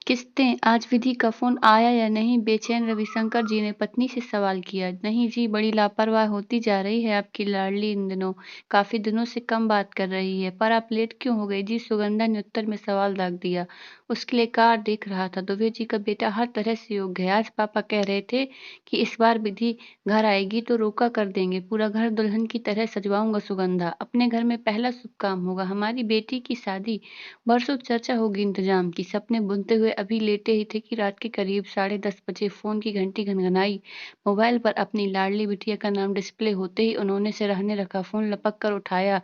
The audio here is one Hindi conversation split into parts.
किस्तें, आज विधि का फ़ोन आया या नहीं? बेचैन रविशंकर जी ने पत्नी से सवाल किया। नहीं जी, बड़ी लापरवाह होती जा रही है आपकी लाडली इन दिनों। काफ़ी दिनों से कम बात कर रही है। पर आप लेट क्यों हो गई जी? सुगंधा ने उत्तर में सवाल दाग दिया। उसके लिए कार देख रहा था। दुबे जी का बेटा हर तरह से योग्य है। आज पापा कह रहे थे कि इस बार विधि घर आएगी तो रोका कर देंगे। पूरा घर दुल्हन की तरह सजवाऊंगा सुगंधा। अपने घर में पहला शुभ काम होगा हमारी बेटी की शादी। बरसों चर्चा होगी इंतजाम की। सपने बुनते हुए अभी लेटे ही थे कि रात के करीब 10:30 बजे फ़ोन की घंटी घनघनाई। मोबाइल पर अपनी लाडली बिटिया का नाम डिस्प्ले होते ही उन्होंने सिरहाने रखा फ़ोन लपक कर उठाया।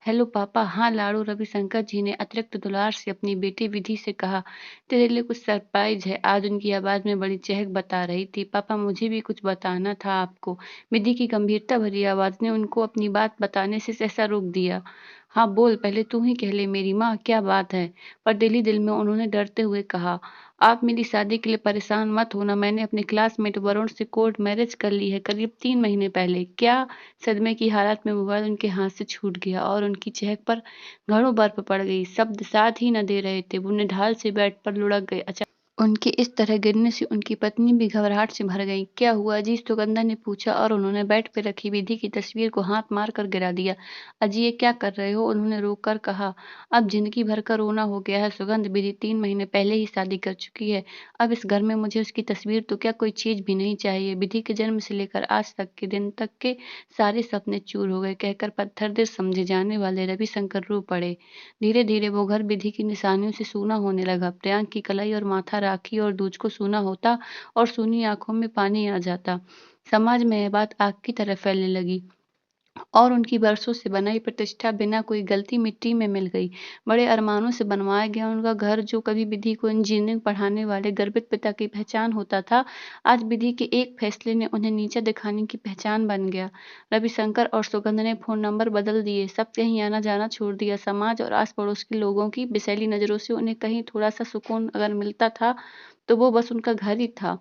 हेलो पापा। हाँ लाडू, रविशंकर जी ने अतिरिक्त दुलार से अपनी बेटी विधि से कहा। तेरे लिए कुछ सरप्राइज है। आज उनकी आवाज़ में बड़ी चहक बता रही थी। पापा मुझे भी कुछ बताना था आपको। विधि की गंभीरता भरी आवाज़ ने उनको अपनी बात बताने से सहसा रोक दिया। हाँ बोल, पहले तू ही कह ले मेरी माँ, क्या बात है? पर दिल ही दिल में उन्होंने डरते हुए कहा, आप मेरी शादी के लिए परेशान मत होना। मैंने अपने क्लासमेट वरुण से कोर्ट मैरिज कर ली है करीब 3 महीने पहले। क्या? सदमे की हालत में मोबाइल उनके हाथ से छूट गया और उनकी चेहरे पर घड़ों बर्फ पड़ गई। शब्द साथ ही न दे रहे थे। वो निढाल से बेड पर लुढ़क गए। उनके इस तरह गिरने से उनकी पत्नी भी घबराहट से भर गई। क्या हुआ जी? सुगंधा ने पूछा और उन्होंने बेड पे रखी विधि की तस्वीर को हाथ मार कर गिरा दिया। अजी ये क्या कर रहे हो? उन्होंने रोक कर कहा। अब जिंदगी भर का रोना हो गया है सुगंध। विधि 3 महीने पहले ही शादी कर चुकी है। अब इस घर में मुझे उसकी तस्वीर तो क्या कोई चीज भी नहीं चाहिए। विधि के जन्म से लेकर आज तक के दिन तक के सारे सपने चूर हो गए। कहकर पत्थर दिल समझे जाने वाले रविशंकर रो पड़े। धीरे धीरे वो घर विधि की निशानियों से सूना होने लगा। प्रियांक की कलाई और माथा राखी और दूज को सूना होता और सूनी आंखों में पानी आ जाता। समाज में यह बात आग की तरह फैलने लगी और उनकी बरसों से बनाई प्रतिष्ठा बिना कोई गलती मिट्टी में मिल गई। बड़े अरमानों से बनवाया गया उनका घर, जो कभी विधि को इंजीनियरिंग पढ़ाने वाले गर्वित पिता की पहचान होता था, आज विधि के एक फैसले ने उन्हें नीचा दिखाने की पहचान बन गया। रविशंकर और सुगंध ने फोन नंबर बदल दिए, सब कहीं आना जाना छोड़ दिया। समाज और आस पड़ोस के लोगों की विषैली नजरों से उन्हें कहीं थोड़ा सा सुकून अगर मिलता था तो वो बस उनका घर ही था।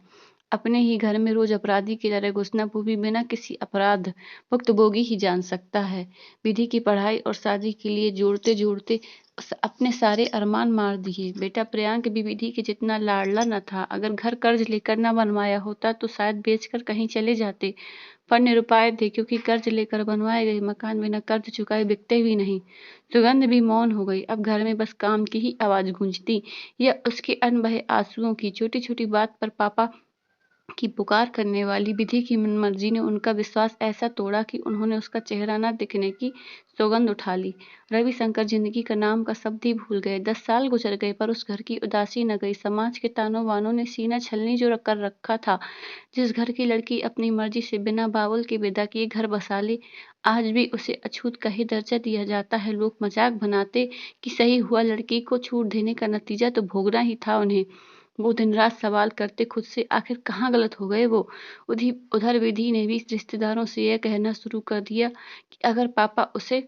अपने ही घर में रोज अपराधी की तरह घुसना वो भी बिना किसी अपराध भुक्तभोगी ही जान सकता है। विधि की पढ़ाई और शादी के लिए जोड़ते जोड़ते अपने सारे अरमान मार दिए। बेटा प्रियांक भी विधि के जितना लाडला न था। अगर घर कर्ज लेकर न बनवाया होता तो शायद बेचकर कहीं चले जाते। पर निरुपाय थे, क्योंकि कर्ज लेकर बनवाए गए मकान बिना कर्ज चुकाए बिकते भी नहीं। सुगंध भी मौन हो गई। अब घर में बस काम की ही आवाज गूंजती या उसके अनबहे आंसुओं की। छोटी छोटी बात पर पापा की पुकार करने वाली विधि की मनमर्जी ने उनका विश्वास ऐसा तोड़ा कि उन्होंने उसका चेहरा न दिखने की सौगंध उठा ली। रविशंकर जिंदगी का नाम का शब्द ही भूल गए। 10 साल गुजर गए पर उस घर की उदासी न गई। समाज के तानों बानों ने सीना छलनी जो कर रखा था। जिस घर की लड़की अपनी मर्जी से बिना बावल के विदा किए घर बसा ले, आज भी उसे अछूत का ही दर्जा दिया जाता है। लोग मजाक बनाते कि सही हुआ, लड़की को छूट देने का नतीजा तो भोगना ही था उन्हें। वो दिन रात सवाल करते खुद से, आखिर कहाँ गलत हो गए वो। उधर विधि ने भी रिश्तेदारों से यह कहना शुरू कर दिया कि अगर पापा उसे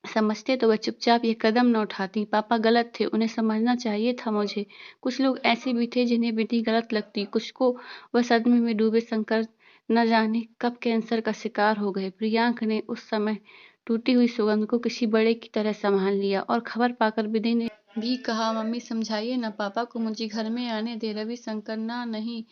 समझते तो वह चुपचाप ये कदम न उठाती। पापा गलत थे, उन्हें समझना चाहिए था मुझे। कुछ लोग ऐसे भी थे जिन्हें विधि गलत लगती, कुछ को वह सदमे में डूबे शंकर न जाने कब कैंसर का शिकार हो गए। प्रियांक ने उस समय टूटी हुई सुगंध को किसी बड़े की तरह संभाल लिया और खबर पाकर विधि ने भी कहा, मम्मी समझाइए ना पापा को, मुझे घर में आने दे। रविशंकर, ना नहीं,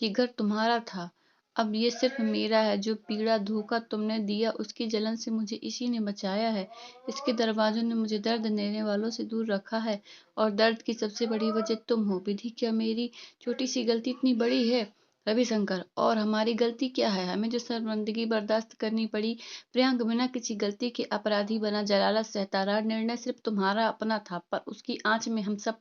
ये घर तुम्हारा था, अब ये सिर्फ मेरा है। जो पीड़ा धोखा तुमने दिया उसकी जलन से मुझे इसी ने बचाया है। इसके दरवाजों ने मुझे दर्द देने वालों से दूर रखा है और दर्द की सबसे बड़ी वजह तुम हो। विधि, क्या मेरी छोटी सी गलती इतनी बड़ी है? रविशंकर, और हमारी गलती क्या है? हमें जो शर्मिंदगी बर्दाश्त करनी पड़ी। प्रियांक बिना किसी गलती के अपराधी बना, जलालत सहता रहा। निर्णय सिर्फ तुम्हारा अपना था, पर उसकी आंच में हम सब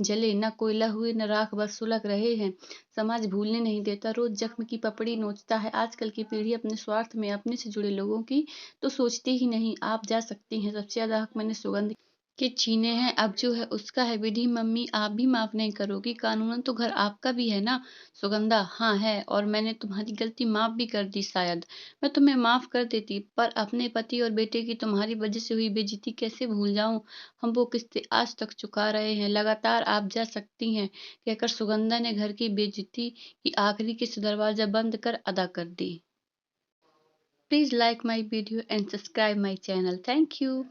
जले, न कोयला हुए न राख, बस सुलग रहे हैं। समाज भूलने नहीं देता, रोज जख्म की पपड़ी नोचता है। आजकल की पीढ़ी अपने स्वार्थ में अपने से जुड़े लोगों की तो सोचती ही नहीं। आप जा सकती हैं, सबसे ज्यादा हक मैंने सुगंध के छीने हैं, अब जो है उसका है। विधि, मम्मी आप भी माफ नहीं करोगी? कानूनन तो घर आपका भी है ना? सुगंधा, हाँ है, और मैंने तुम्हारी गलती माफ भी कर दी। शायद मैं तुम्हें माफ कर देती, पर अपने पति और बेटे की तुम्हारी वजह से हुई बेइज्जती कैसे भूल जाऊं? हम वो किस्तें आज तक चुका रहे हैं लगातार। आप जा सकती हैं, कहकर सुगंधा ने घर की बेइज्जती की आखिरी किस्त दरवाजा बंद कर अदा कर दी। Please like my video and subscribe my channel. Thank you.